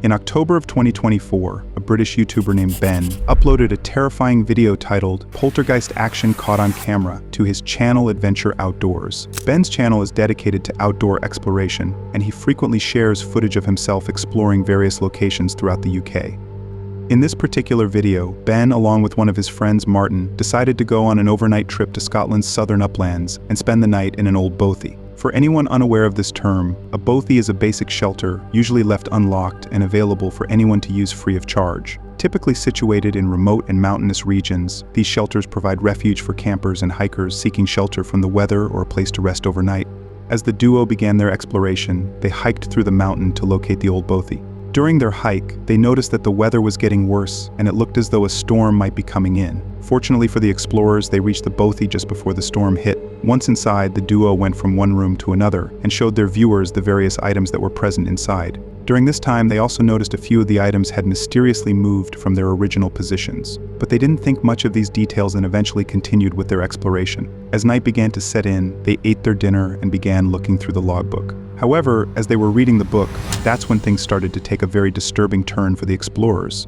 In October of 2024, a British YouTuber named Ben uploaded a terrifying video titled Poltergeist Action Caught on Camera to his channel Adventure Outdoors. Ben's channel is dedicated to outdoor exploration, and he frequently shares footage of himself exploring various locations throughout the UK. In this particular video, Ben, along with one of his friends Martin, decided to go on an overnight trip to Scotland's southern uplands and spend the night in an old bothy. For anyone unaware of this term, a bothy is a basic shelter, usually left unlocked and available for anyone to use free of charge. Typically situated in remote and mountainous regions, these shelters provide refuge for campers and hikers seeking shelter from the weather or a place to rest overnight. As the duo began their exploration, they hiked through the mountain to locate the old bothy. During their hike, they noticed that the weather was getting worse and it looked as though a storm might be coming in. Fortunately for the explorers, they reached the bothy just before the storm hit. Once inside, the duo went from one room to another and showed their viewers the various items that were present inside. During this time, they also noticed a few of the items had mysteriously moved from their original positions. But they didn't think much of these details and eventually continued with their exploration. As night began to set in, they ate their dinner and began looking through the logbook. However, as they were reading the book, that's when things started to take a very disturbing turn for the explorers.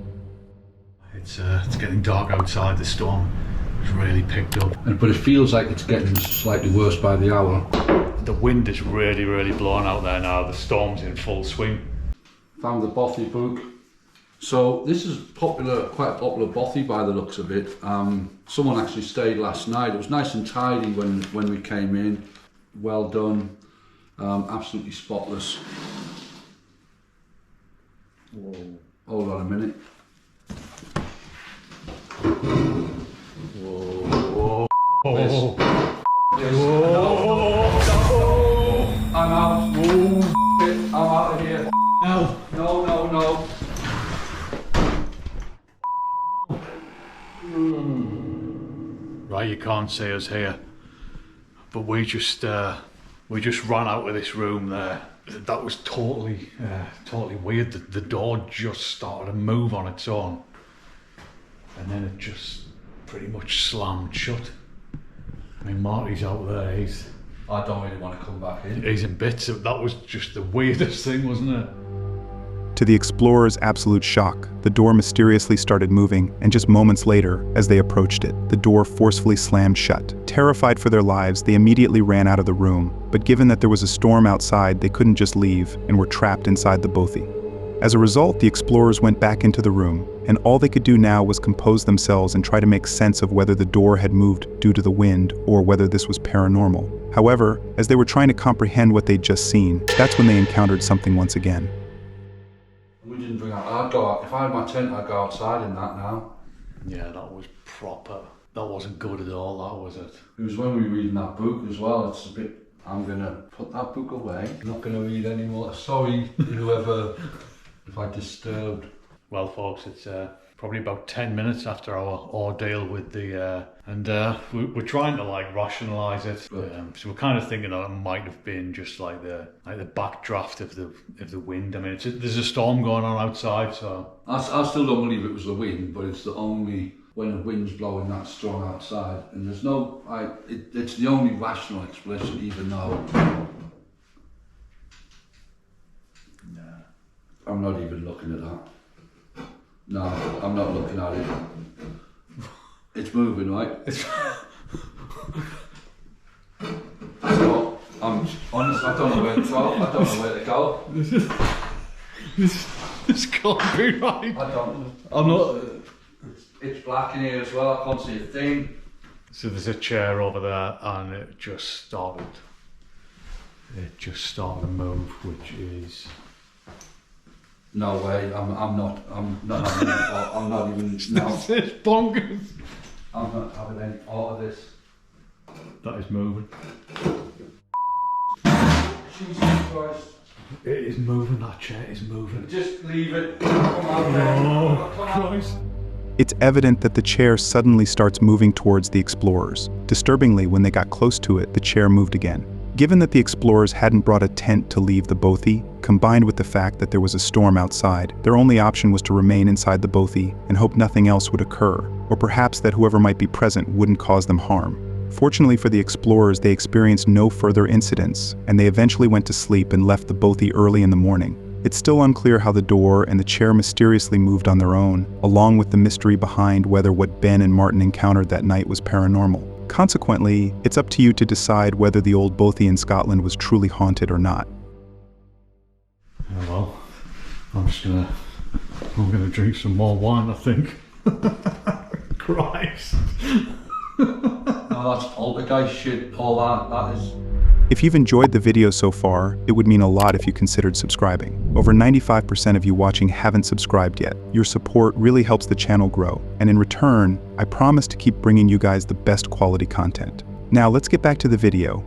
It's getting dark outside. The storm has really picked up. But it feels like it's getting slightly worse by the hour. The wind is really blowing out there now. The storm's in full swing. Found the bothy book. So this is popular, quite a popular bothy by the looks of it. Someone actually stayed last night. It was nice and tidy when we came in. Well done. Absolutely spotless. Whoa. Hold on a minute. Whoa. Whoa. I'm out. I'm out of here. No. Right, you can't see us here, but we just ran out of this room there. That was totally weird. The door just started to move on its own, and then it just pretty much slammed shut. I mean, Marty's out there. I don't really want to come back in. He's in bits. That was just the weirdest thing, wasn't it? To the explorers' absolute shock, the door mysteriously started moving, and just moments later, as they approached it, the door forcefully slammed shut. Terrified for their lives, they immediately ran out of the room, but given that there was a storm outside, they couldn't just leave and were trapped inside the bothy. As a result, the explorers went back into the room, and all they could do now was compose themselves and try to make sense of whether the door had moved due to the wind or whether this was paranormal. However, as they were trying to comprehend what they'd just seen, that's when they encountered something once again. We didn't bring out. I'd go out. If I had my tent, I'd go outside in that now. Yeah, that was proper. That wasn't good at all, that was it? It was when we were reading that book as well. It's a bit. I'm gonna put that book away. I'm not gonna read anymore. Sorry, whoever, if I disturbed. Well, folks, it's probably about 10 minutes after our ordeal with the we're trying to like rationalise it. So we're kind of thinking that it might have been just like the backdraft of the wind. I mean, there's a storm going on outside, so I still don't believe it was the wind, but it's the only when the wind's blowing that strong outside, and there's no it's the only rational explanation, even though I'm not even looking at that. No, I'm not looking at it. It's moving, right? So, I'm honest, I don't know where to go. I don't know where to go. This can't be right. I'm not. It's black in here as well. I can't see a thing. So there's a chair over there, and it just started to move, which is. No way, I'm not even, no. This is bonkers. I'm not having any part of this. That is moving. Jesus Christ. It is moving, that chair is moving. Just leave it. Come out there. Oh, Christ. It's evident that the chair suddenly starts moving towards the explorers. Disturbingly, when they got close to it, the chair moved again. Given that the explorers hadn't brought a tent to leave the bothy, combined with the fact that there was a storm outside, their only option was to remain inside the bothy and hope nothing else would occur, or perhaps that whoever might be present wouldn't cause them harm. Fortunately for the explorers, they experienced no further incidents, and they eventually went to sleep and left the bothy early in the morning. It's still unclear how the door and the chair mysteriously moved on their own, along with the mystery behind whether what Ben and Martin encountered that night was paranormal. Consequently, it's up to you to decide whether the old bothy in Scotland was truly haunted or not. Oh well, I'm gonna drink some more wine, I think. Christ. No, that's poltergeist shit, all that is. If you've enjoyed the video so far, it would mean a lot if you considered subscribing. Over 95% of you watching haven't subscribed yet. Your support really helps the channel grow, and in return, I promise to keep bringing you guys the best quality content. Now let's get back to the video.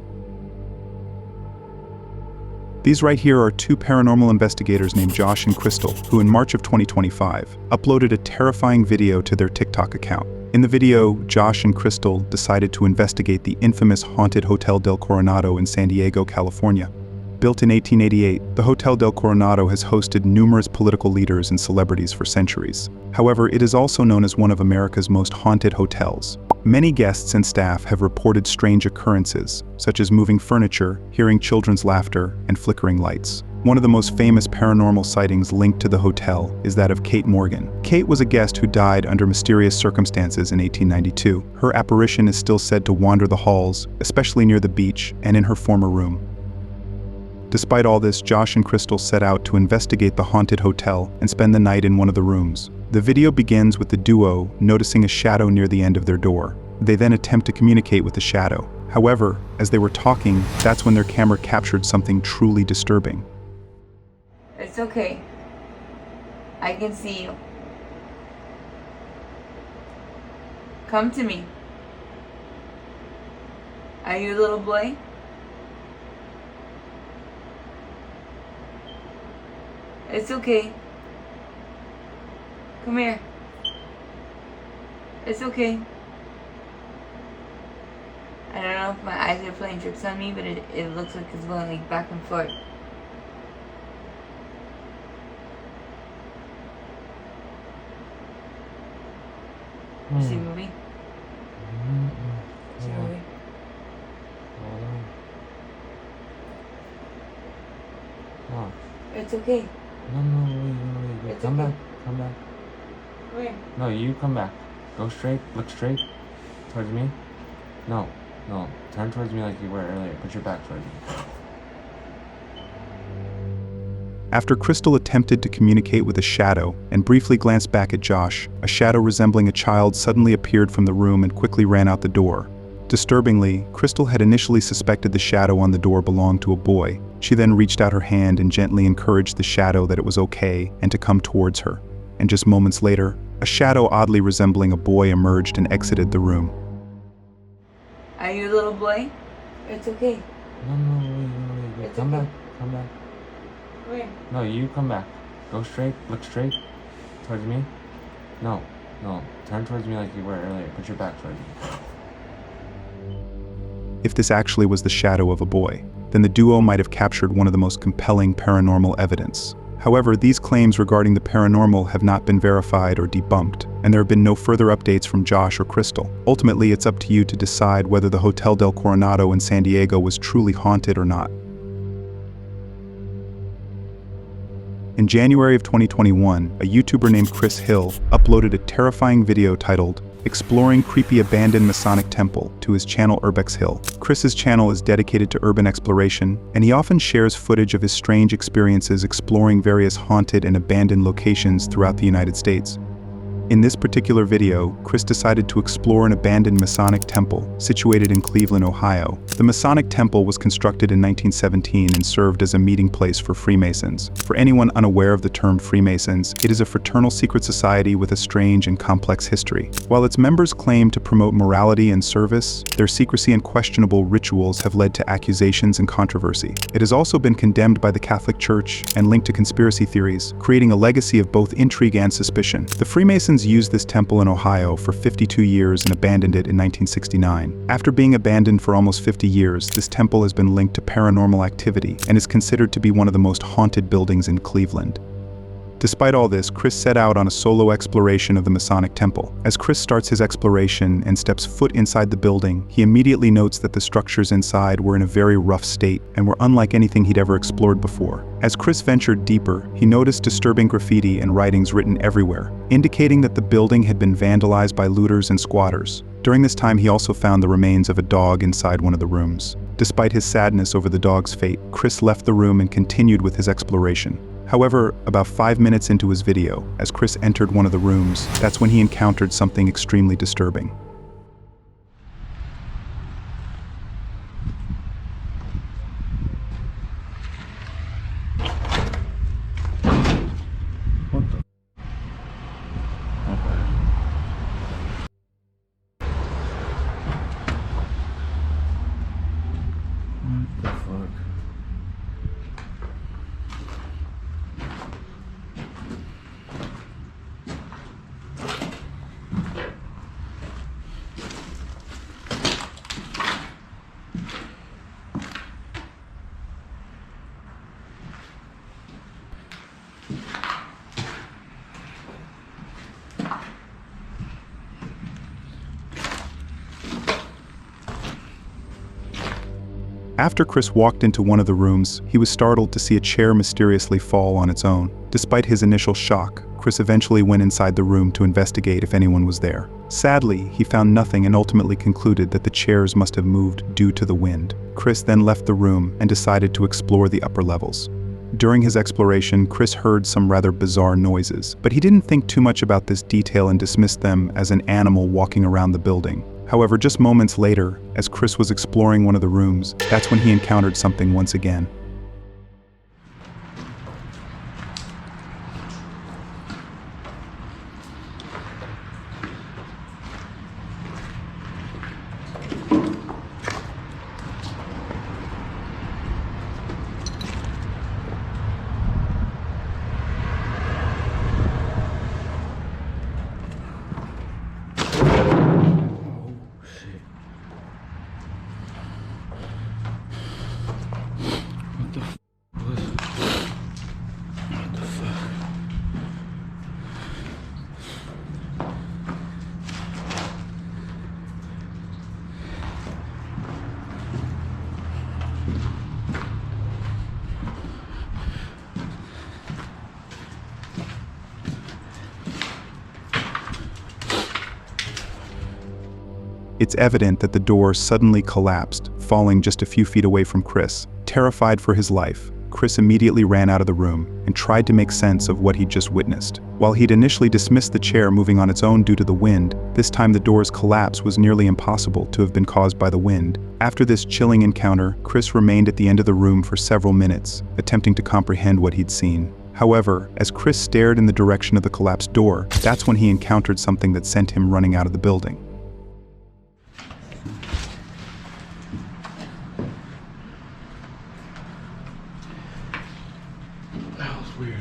These right here are two paranormal investigators named Josh and Crystal, who in March of 2025 uploaded a terrifying video to their TikTok account. In the video, Josh and Crystal decided to investigate the infamous haunted Hotel del Coronado in San Diego, California. Built in 1888, the Hotel del Coronado has hosted numerous political leaders and celebrities for centuries. However, it is also known as one of America's most haunted hotels. Many guests and staff have reported strange occurrences, such as moving furniture, hearing children's laughter, and flickering lights. One of the most famous paranormal sightings linked to the hotel is that of Kate Morgan. Kate was a guest who died under mysterious circumstances in 1892. Her apparition is still said to wander the halls, especially near the beach and in her former room. Despite all this, Josh and Crystal set out to investigate the haunted hotel and spend the night in one of the rooms. The video begins with the duo noticing a shadow near the end of their door. They then attempt to communicate with the shadow. However, as they were talking, that's when their camera captured something truly disturbing. It's okay. I can see you. Come to me. Are you a little boy? It's okay. Come here. It's okay. I don't know if my eyes are playing tricks on me, but it looks like it's going like back and forth. You see movie? See movie? Oh. It's okay. No, wait. It's Come okay. back. Come back. Where? No, you come back. Go straight. Look straight towards me. No. Turn towards me like you were earlier. Put your back towards me. After Crystal attempted to communicate with a shadow and briefly glanced back at Josh, a shadow resembling a child suddenly appeared from the room and quickly ran out the door. Disturbingly, Crystal had initially suspected the shadow on the door belonged to a boy. She then reached out her hand and gently encouraged the shadow that it was okay and to come towards her. And just moments later, a shadow oddly resembling a boy emerged and exited the room. Are you a little boy? It's okay. No, wait. It's Come okay. back. Come back. Where? No, you come back. Go straight. Look straight towards me. No. Turn towards me like you were earlier. Put your back towards me. If this actually was the shadow of a boy, then the duo might have captured one of the most compelling paranormal evidence. However, these claims regarding the paranormal have not been verified or debunked, and there have been no further updates from Josh or Crystal. Ultimately, it's up to you to decide whether the Hotel del Coronado in San Diego was truly haunted or not. In January of 2021, a YouTuber named Chris Hill uploaded a terrifying video titled Exploring Creepy Abandoned Masonic Temple to his channel Urbex Hill. Chris's channel is dedicated to urban exploration, and he often shares footage of his strange experiences exploring various haunted and abandoned locations throughout the United States. In this particular video, Chris decided to explore an abandoned Masonic temple situated in Cleveland, Ohio. The Masonic temple was constructed in 1917 and served as a meeting place for Freemasons. For anyone unaware of the term Freemasons, it is a fraternal secret society with a strange and complex history. While its members claim to promote morality and service, their secrecy and questionable rituals have led to accusations and controversy. It has also been condemned by the Catholic Church and linked to conspiracy theories, creating a legacy of both intrigue and suspicion. The Freemasons used this temple in Ohio for 52 years and abandoned it in 1969. After being abandoned for almost 50 years, this temple has been linked to paranormal activity and is considered to be one of the most haunted buildings in Cleveland. Despite all this, Chris set out on a solo exploration of the Masonic Temple. As Chris starts his exploration and steps foot inside the building, he immediately notes that the structures inside were in a very rough state and were unlike anything he'd ever explored before. As Chris ventured deeper, he noticed disturbing graffiti and writings written everywhere, indicating that the building had been vandalized by looters and squatters. During this time, he also found the remains of a dog inside one of the rooms. Despite his sadness over the dog's fate, Chris left the room and continued with his exploration. However, about 5 minutes into his video, as Chris entered one of the rooms, that's when he encountered something extremely disturbing. After Chris walked into one of the rooms, he was startled to see a chair mysteriously fall on its own. Despite his initial shock, Chris eventually went inside the room to investigate if anyone was there. Sadly, he found nothing and ultimately concluded that the chairs must have moved due to the wind. Chris then left the room and decided to explore the upper levels. During his exploration, Chris heard some rather bizarre noises, but he didn't think too much about this detail and dismissed them as an animal walking around the building. However, just moments later, as Chris was exploring one of the rooms, that's when he encountered something once again. It's evident that the door suddenly collapsed, falling just a few feet away from Chris. Terrified for his life, Chris immediately ran out of the room and tried to make sense of what he'd just witnessed. While he'd initially dismissed the chair moving on its own due to the wind, this time the door's collapse was nearly impossible to have been caused by the wind. After this chilling encounter, Chris remained at the end of the room for several minutes, attempting to comprehend what he'd seen. However, as Chris stared in the direction of the collapsed door, that's when he encountered something that sent him running out of the building. That was weird.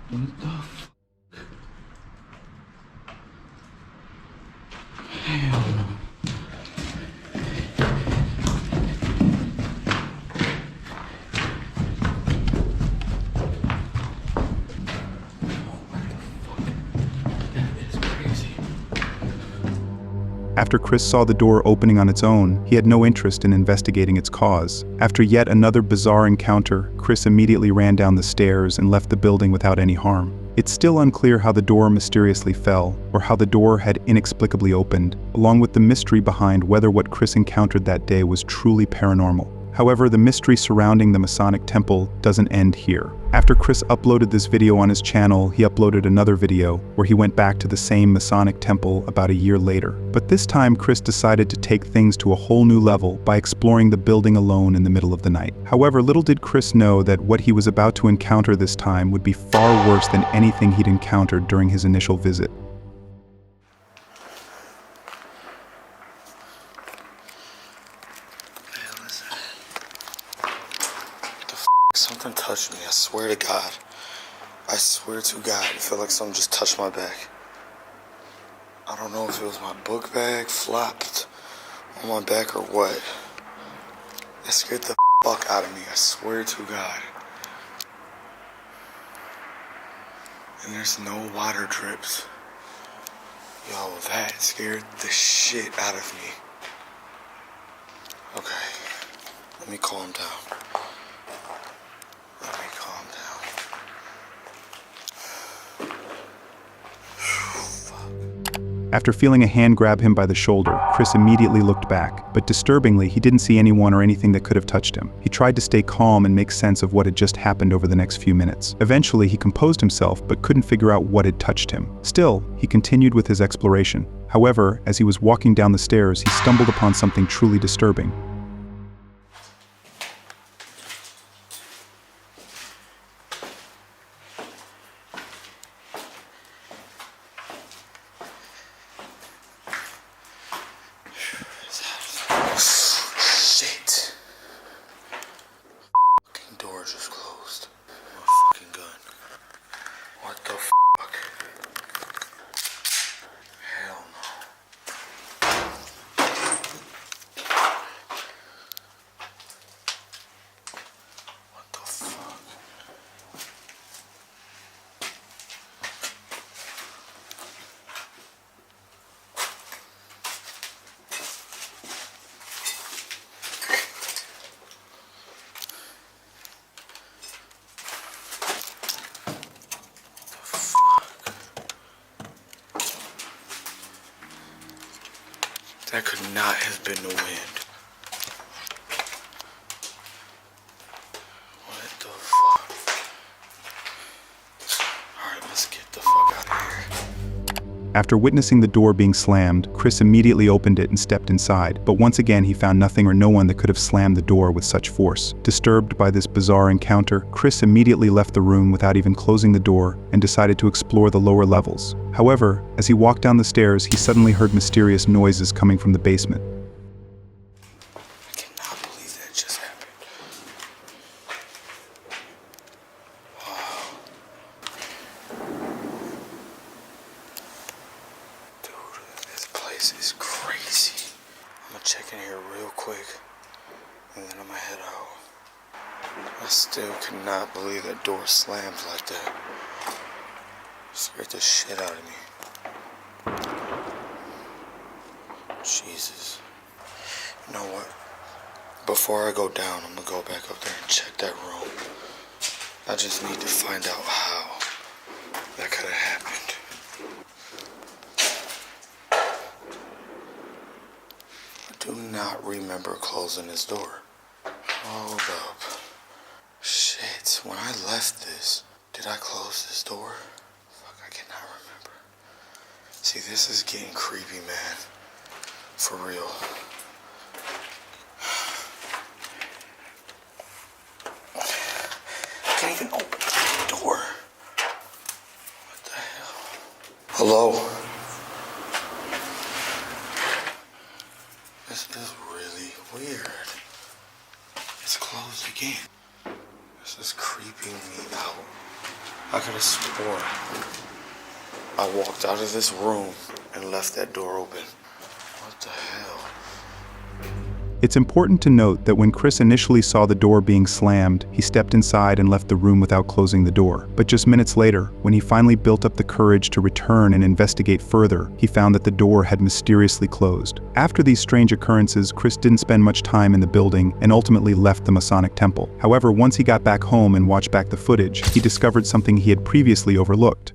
What the fuck? Hell no. After Chris saw the door opening on its own, he had no interest in investigating its cause. After yet another bizarre encounter, Chris immediately ran down the stairs and left the building without any harm. It's still unclear how the door mysteriously fell, or how the door had inexplicably opened, along with the mystery behind whether what Chris encountered that day was truly paranormal. However, the mystery surrounding the Masonic Temple doesn't end here. After Chris uploaded this video on his channel, he uploaded another video where he went back to the same Masonic Temple about a year later. But this time, Chris decided to take things to a whole new level by exploring the building alone in the middle of the night. However, little did Chris know that what he was about to encounter this time would be far worse than anything he'd encountered during his initial visit. Something touched me, I swear to God. I swear to God, I feel like something just touched my back. I don't know if it was my book bag flopped on my back or what. That scared the fuck out of me, I swear to God. And there's no water drips. Yo, that scared the shit out of me. Okay, let me calm down. Let me calm down. After feeling a hand grab him by the shoulder, Chris immediately looked back, but disturbingly, he didn't see anyone or anything that could have touched him. He tried to stay calm and make sense of what had just happened over the next few minutes. Eventually, he composed himself, but couldn't figure out what had touched him. Still, he continued with his exploration. However, as he was walking down the stairs, he stumbled upon something truly disturbing. Shit. Fucking door just closed. My fucking gun. What the fuck? Hell no. What the fuck? That could not have been the wind. What the fuck? Alright, let's get the fuck out of here. After witnessing the door being slammed, Chris immediately opened it and stepped inside, but once again he found nothing or no one that could have slammed the door with such force. Disturbed by this bizarre encounter, Chris immediately left the room without even closing the door and decided to explore the lower levels. However, as he walked down the stairs, he suddenly heard mysterious noises coming from the basement. I cannot believe that just happened. Wow. Dude, this place is crazy. I'm gonna check in here real quick, and then I'm gonna head out. I still cannot believe that door slammed like that. Scared the shit out of me. Jesus. You know what? Before I go down, I'm gonna go back up there and check that room. I just need to find out how that could have happened. I do not remember closing this door. Hold up. Shit, when I left this, did I close this door? I cannot remember. See, this is getting creepy, man. For real. I can't even open the door. What the hell? Hello? This is really weird. It's closed again. This is creeping me out. I could have sworn I walked out of this room and left that door open. What the hell? It's important to note that when Chris initially saw the door being slammed, he stepped inside and left the room without closing the door. But just minutes later, when he finally built up the courage to return and investigate further, he found that the door had mysteriously closed. After these strange occurrences, Chris didn't spend much time in the building and ultimately left the Masonic Temple. However, once he got back home and watched back the footage, he discovered something he had previously overlooked.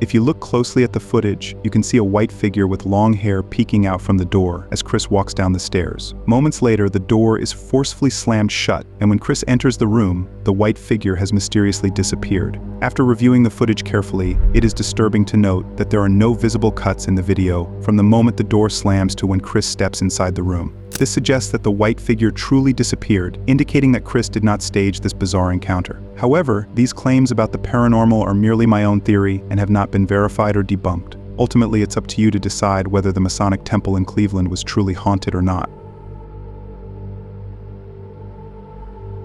If you look closely at the footage, you can see a white figure with long hair peeking out from the door as Chris walks down the stairs. Moments later, the door is forcefully slammed shut, and when Chris enters the room, the white figure has mysteriously disappeared. After reviewing the footage carefully, it is disturbing to note that there are no visible cuts in the video from the moment the door slams to when Chris steps inside the room. This suggests that the white figure truly disappeared, indicating that Chris did not stage this bizarre encounter. However, these claims about the paranormal are merely my own theory and have not been verified or debunked. Ultimately, it's up to you to decide whether the Masonic Temple in Cleveland was truly haunted or not.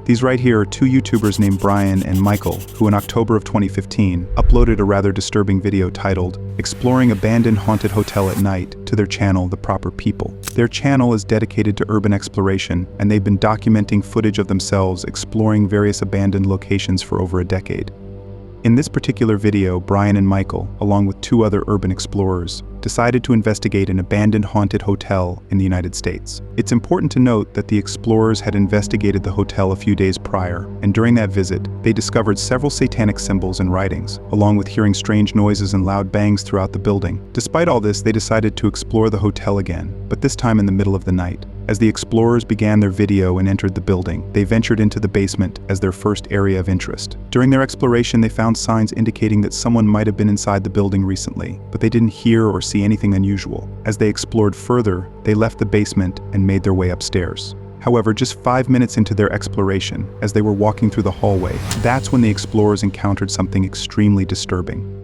These right here are two YouTubers named Brian and Michael, who in October of 2015 uploaded a rather disturbing video titled Exploring Abandoned Haunted Hotel at Night to their channel, The Proper People. Their channel is dedicated to urban exploration, and they've been documenting footage of themselves exploring various abandoned locations for over a decade. In this particular video, Brian and Michael, along with two other urban explorers, decided to investigate an abandoned haunted hotel in the United States. It's important to note that the explorers had investigated the hotel a few days prior, and during that visit, they discovered several satanic symbols and writings, along with hearing strange noises and loud bangs throughout the building. Despite all this, they decided to explore the hotel again, but this time in the middle of the night. As the explorers began their video and entered the building, they ventured into the basement as their first area of interest. During their exploration, they found signs indicating that someone might have been inside the building recently, but they didn't hear or see anything unusual. As they explored further, they left the basement and made their way upstairs. However, just 5 minutes into their exploration, as they were walking through the hallway, that's when the explorers encountered something extremely disturbing.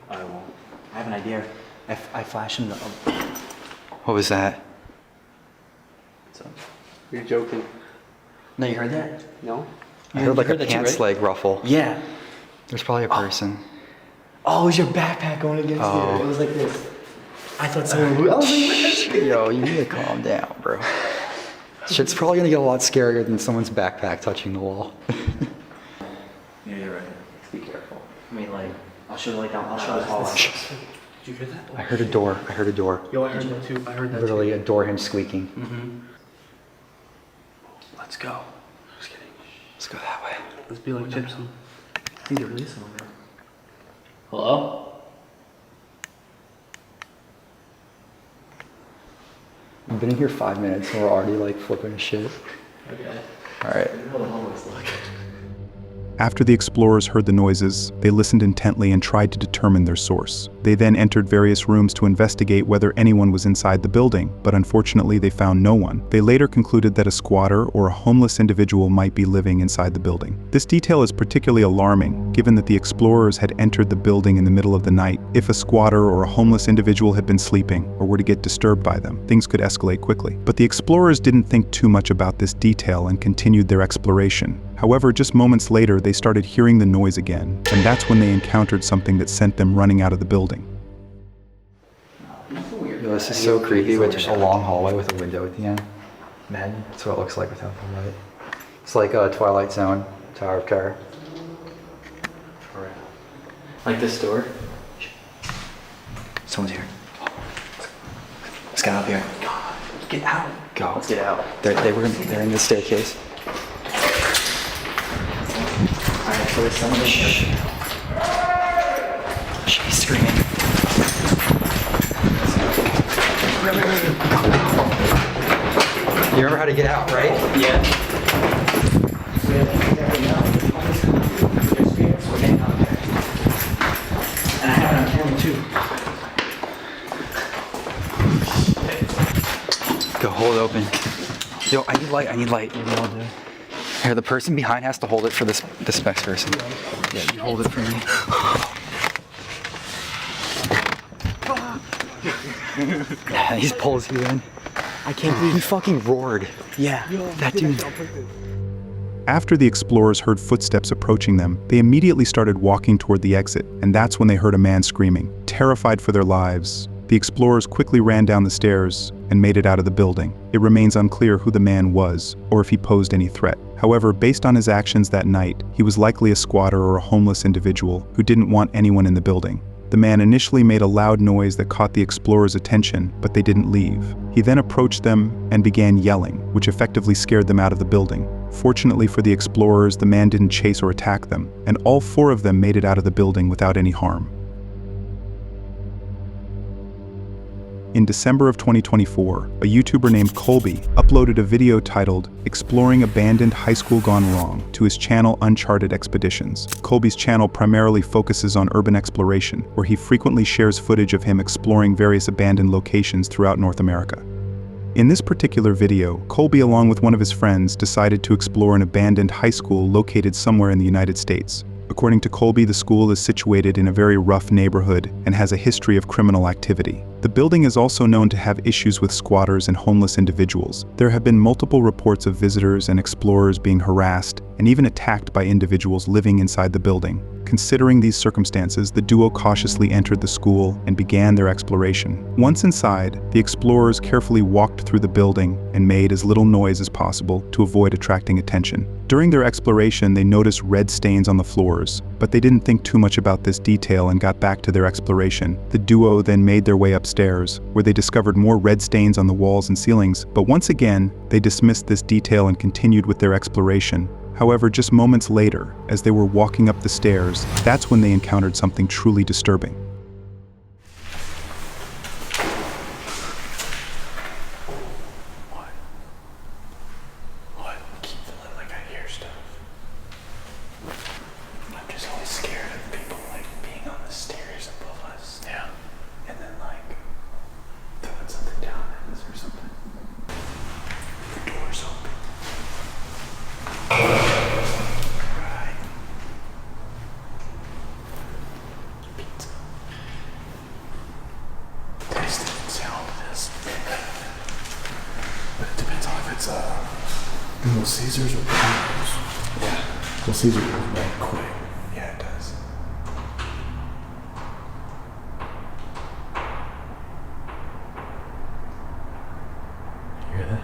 I have an idea. I flash him the. What was that? So, You're joking. no, you heard that? No? I heard like a that too, pants right? leg ruffle. Yeah. There's probably a person. Oh, it was your backpack going against Oh. it. It was like this. I thought someone. I was like, Yo, you need to calm down, bro. Shit's probably gonna get a lot scarier than someone's backpack touching the wall. yeah, you're right. Be careful. I mean, like, I'll show the light down. I'll show the hall. Did you hear that? I heard a door. I heard a door. Yo, I heard that too. I heard that Literally a door hinge squeaking. too. Mm-hmm. Let's go. Just kidding. Let's go that way. Let's be like Gypsy. I think they're releasing them, bro. Hello? We've been in here 5 minutes and we're already like flipping shit. Okay. Alright. How the homeless look? After the explorers heard the noises, they listened intently and tried to determine their source. They then entered various rooms to investigate whether anyone was inside the building, but unfortunately they found no one. They later concluded that a squatter or a homeless individual might be living inside the building. This detail is particularly alarming, given that the explorers had entered the building in the middle of the night. If a squatter or a homeless individual had been sleeping or were to get disturbed by them, things could escalate quickly. But the explorers didn't think too much about this detail and continued their exploration. However, just moments later, they started hearing the noise again, and that's when they encountered something that sent them running out of the building. Yo, this is so creepy with just a long hallway with a window at the end. Man, that's what it looks like without the light. It's like a Twilight Zone, Tower of Terror. Like this door? Someone's here. Let's get out here. Get out. Go. Let's get out. They're in the staircase. Alright, so there's someone in here. She's screaming. You remember how to get out, right? Yeah. And I have it on camera too. Go, hold it open. Yo, I need light. Here, the person behind has to hold it for this next person. Yeah, you hold it for me. He pulls you in. I can't believe He fucking roared. Yeah. That dude. After the explorers heard footsteps approaching them, they immediately started walking toward the exit, and that's when they heard a man screaming. Terrified for their lives, the explorers quickly ran down the stairs and made it out of the building. It remains unclear who the man was, or if he posed any threat. However, based on his actions that night, he was likely a squatter or a homeless individual who didn't want anyone in the building. The man initially made a loud noise that caught the explorers' attention, but they didn't leave. He then approached them and began yelling, which effectively scared them out of the building. Fortunately for the explorers, the man didn't chase or attack them, and all 4 of them made it out of the building without any harm. In December of 2024, a YouTuber named Colby uploaded a video titled Exploring Abandoned High School Gone Wrong to his channel Uncharted Expeditions. Colby's channel primarily focuses on urban exploration, where he frequently shares footage of him exploring various abandoned locations throughout North America. In this particular video, Colby, along with one of his friends, decided to explore an abandoned high school located somewhere in the United States. According to Colby, the school is situated in a very rough neighborhood and has a history of criminal activity. The building is also known to have issues with squatters and homeless individuals. There have been multiple reports of visitors and explorers being harassed and even attacked by individuals living inside the building. Considering these circumstances, the duo cautiously entered the school and began their exploration. Once inside, the explorers carefully walked through the building and made as little noise as possible to avoid attracting attention. During their exploration, they noticed red stains on the floors, but they didn't think too much about this detail and got back to their exploration. The duo then made their way upstairs, where they discovered more red stains on the walls and ceilings, but once again, they dismissed this detail and continued with their exploration. However, just moments later, as they were walking up the stairs, that's when they encountered something truly disturbing. What? I keep feeling like I hear stuff. I'm just always scared of people like being on the stairs above us. Yeah. And then like throwing something down at us or something. The door's open. Right. Pizza. Taste it and sound this. But it depends on if it's Little Caesars or Timecodes. Yeah. Little Caesars goes back quick. Yeah, it does. You hear that?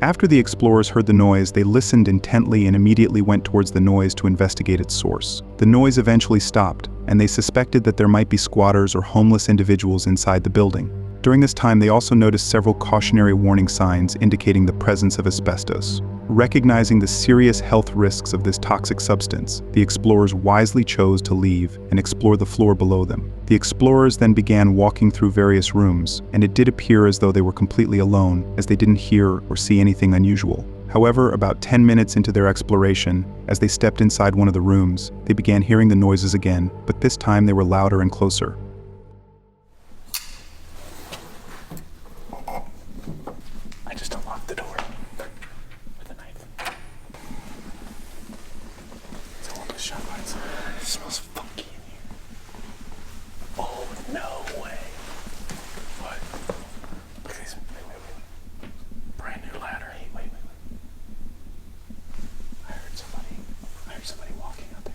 After the explorers heard the noise, they listened intently and immediately went towards the noise to investigate its source. The noise eventually stopped, and they suspected that there might be squatters or homeless individuals inside the building. During this time, they also noticed several cautionary warning signs indicating the presence of asbestos. Recognizing the serious health risks of this toxic substance, the explorers wisely chose to leave and explore the floor below them. The explorers then began walking through various rooms, and it did appear as though they were completely alone, as they didn't hear or see anything unusual. However, about 10 minutes into their exploration, as they stepped inside one of the rooms, they began hearing the noises again, but this time they were louder and closer. I just unlocked the door with a knife. Someone was shot by inside. It smells funky in here. Oh, no way. What? Look at these. Wait. Brand new ladder. Hey, wait. I heard somebody walking out there.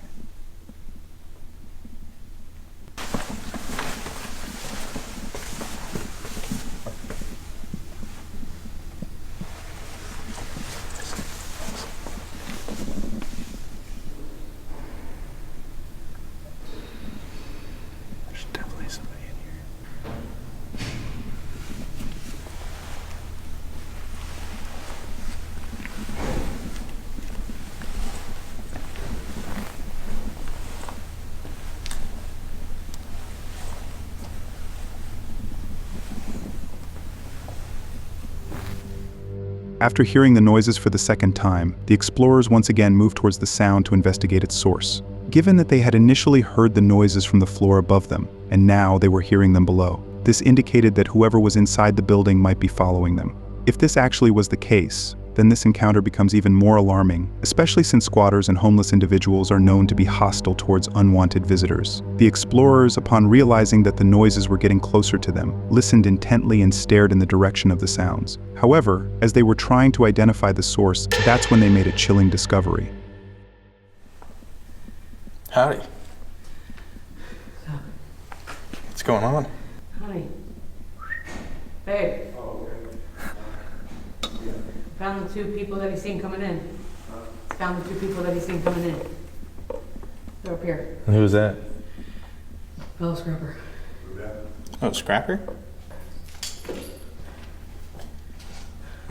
There's definitely somebody in here. After hearing the noises for the second time, the explorers once again moved towards the sound to investigate its source. Given that they had initially heard the noises from the floor above them, and now they were hearing them below, this indicated that whoever was inside the building might be following them. If this actually was the case, then this encounter becomes even more alarming, especially since squatters and homeless individuals are known to be hostile towards unwanted visitors. The explorers, upon realizing that the noises were getting closer to them, listened intently and stared in the direction of the sounds. However, as they were trying to identify the source, that's when they made a chilling discovery. Howdy. What's going on? Honey. Babe. Found the two people that he's seen coming in. Found the two people that he's seen coming in. They're up here. And who was that? Fellow scrapper. Oh, scrapper?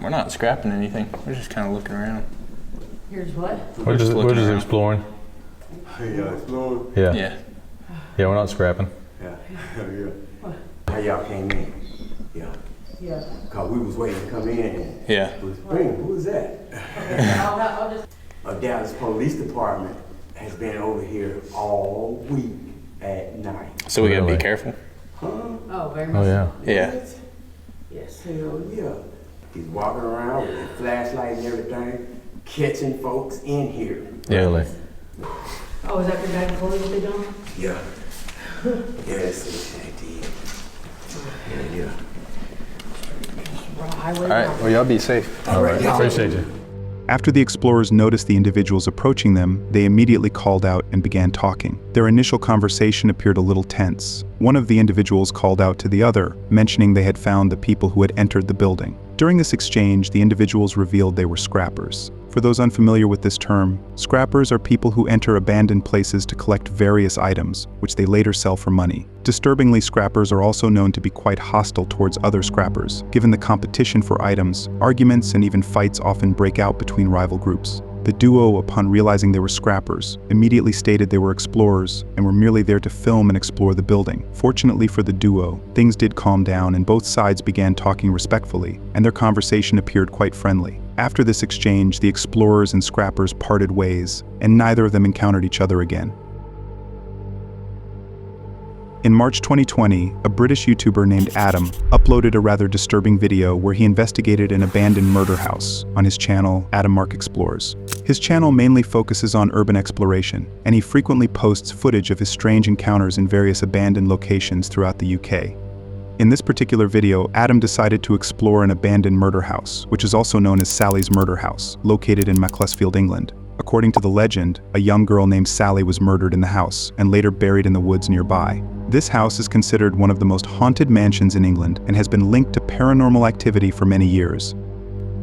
We're not scrapping anything. We're just kind of looking around. Here's what? We're just exploring. Yeah, exploring. Yeah. Yeah. Yeah, we're not scrapping. Yeah. How y'all came in? Yeah. Yeah. Cause we was waiting to come in and Yeah. was who was that? Okay, I'll just... of Dallas Police Department has been over here all week at night. So we gotta be careful. Huh? Oh, very much. Oh, yeah. Yeah. What? Yes. Hell yeah. He's walking around with a flashlight and everything, catching folks in here. Really? Oh, is that the guy before what they done? Yeah. Yeah, that's what they did. Yeah. Raw highway. All right. Well, y'all be safe. All right. Appreciate you. After the explorers noticed the individuals approaching them, they immediately called out and began talking. Their initial conversation appeared a little tense. One of the individuals called out to the other, mentioning they had found the people who had entered the building. During this exchange, the individuals revealed they were scrappers. For those unfamiliar with this term, scrappers are people who enter abandoned places to collect various items, which they later sell for money. Disturbingly, scrappers are also known to be quite hostile towards other scrappers. Given the competition for items, arguments and even fights often break out between rival groups. The duo, upon realizing they were scrappers, immediately stated they were explorers and were merely there to film and explore the building. Fortunately for the duo, things did calm down and both sides began talking respectfully, and their conversation appeared quite friendly. After this exchange, the explorers and scrappers parted ways, and neither of them encountered each other again. In March 2020, a British YouTuber named Adam uploaded a rather disturbing video where he investigated an abandoned murder house on his channel, Adam Mark Explores. His channel mainly focuses on urban exploration, and he frequently posts footage of his strange encounters in various abandoned locations throughout the UK. In this particular video, Adam decided to explore an abandoned murder house, which is also known as Sally's Murder House, located in Macclesfield, England. According to the legend, a young girl named Sally was murdered in the house and later buried in the woods nearby. This house is considered one of the most haunted mansions in England and has been linked to paranormal activity for many years.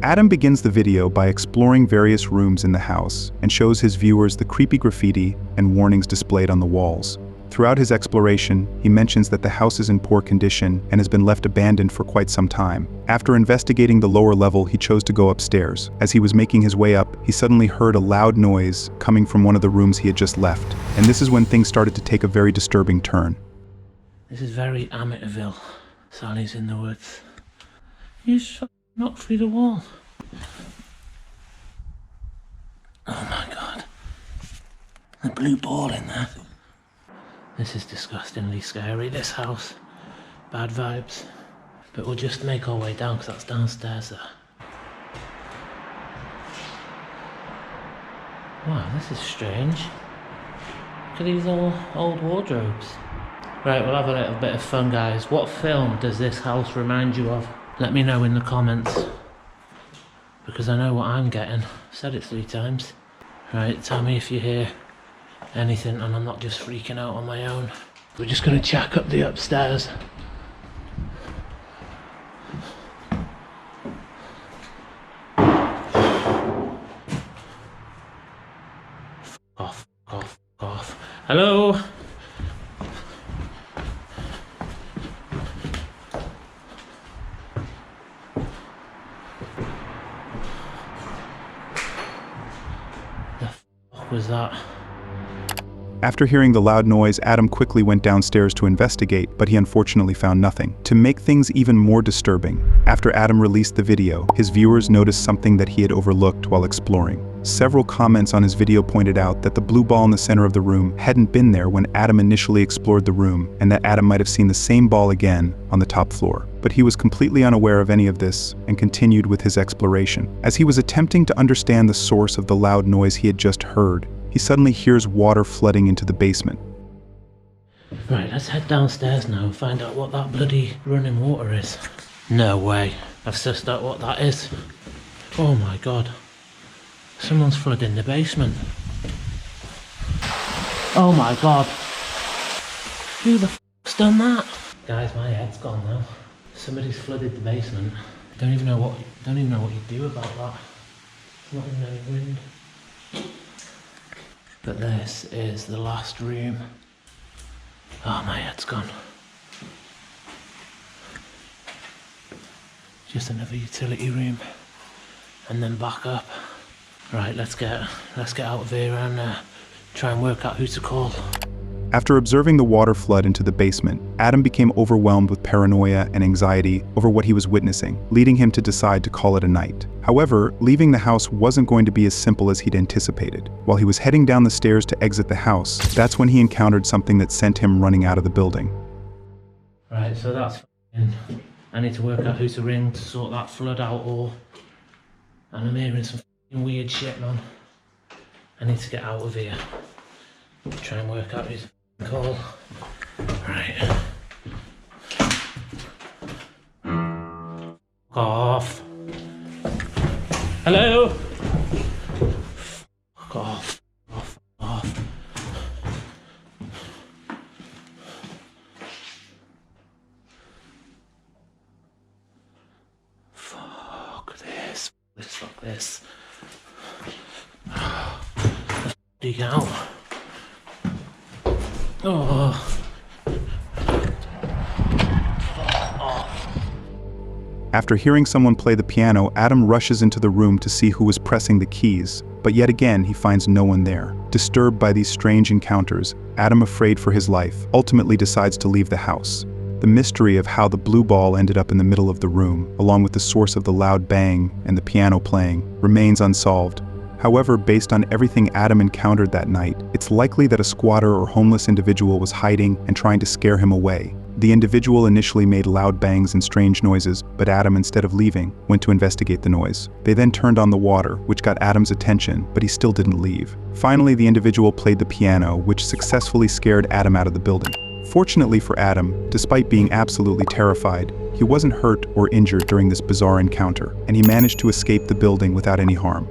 Adam begins the video by exploring various rooms in the house and shows his viewers the creepy graffiti and warnings displayed on the walls. Throughout his exploration, he mentions that the house is in poor condition and has been left abandoned for quite some time. After investigating the lower level, he chose to go upstairs. As he was making his way up, he suddenly heard a loud noise coming from one of the rooms he had just left. And this is when things started to take a very disturbing turn. This is very Amityville. Sally's in the woods. You just knocked through the wall. Oh my god. The blue ball in there. This is disgustingly scary, this house. Bad vibes. But we'll just make our way down because that's downstairs there. Wow, this is strange. Look at these old wardrobes. Right, we'll have a little bit of fun, guys. What film does this house remind you of? Let me know in the comments. Because I know what I'm getting. I've said it 3 times. Right, tell me if you hear anything and I'm not just freaking out on my own. We're just going to check up the upstairs. Off. Hello? The fuck was that? After hearing the loud noise, Adam quickly went downstairs to investigate, but he unfortunately found nothing. To make things even more disturbing, after Adam released the video, his viewers noticed something that he had overlooked while exploring. Several comments on his video pointed out that the blue ball in the center of the room hadn't been there when Adam initially explored the room, and that Adam might have seen the same ball again on the top floor. But he was completely unaware of any of this and continued with his exploration. As he was attempting to understand the source of the loud noise he had just heard, he suddenly hears water flooding into the basement. Right, let's head downstairs now and find out what that bloody running water is. No way. I've sussed out what that is. Oh my god. Someone's flooding the basement. Oh my god. Who the f***'s done that? Guys, my head's gone now. Somebody's flooded the basement. Don't even know what you do about that. There's not even any wind. But this is the last room. Oh, my head's gone. Just another utility room. And then back up. Right, let's get out of here and try and work out who to call. After observing the water flood into the basement, Adam became overwhelmed with paranoia and anxiety over what he was witnessing, leading him to decide to call it a night. However, leaving the house wasn't going to be as simple as he'd anticipated. While he was heading down the stairs to exit the house, that's when he encountered something that sent him running out of the building. Right, so that's fine. I need to work out who to ring to sort that flood out, and I'm hearing some weird shit, man. I need to get out of here. Try and work out who's call. Right. Off. Hello? Fuck off. Off. Fuck this. Dig out. Oh. After hearing someone play the piano, Adam rushes into the room to see who was pressing the keys, but yet again he finds no one there. Disturbed by these strange encounters, Adam, afraid for his life, ultimately decides to leave the house. The mystery of how the blue ball ended up in the middle of the room, along with the source of the loud bang and the piano playing, remains unsolved. However, based on everything Adam encountered that night, it's likely that a squatter or homeless individual was hiding and trying to scare him away. The individual initially made loud bangs and strange noises, but Adam, instead of leaving, went to investigate the noise. They then turned on the water, which got Adam's attention, but he still didn't leave. Finally, the individual played the piano, which successfully scared Adam out of the building. Fortunately for Adam, despite being absolutely terrified, he wasn't hurt or injured during this bizarre encounter, and he managed to escape the building without any harm.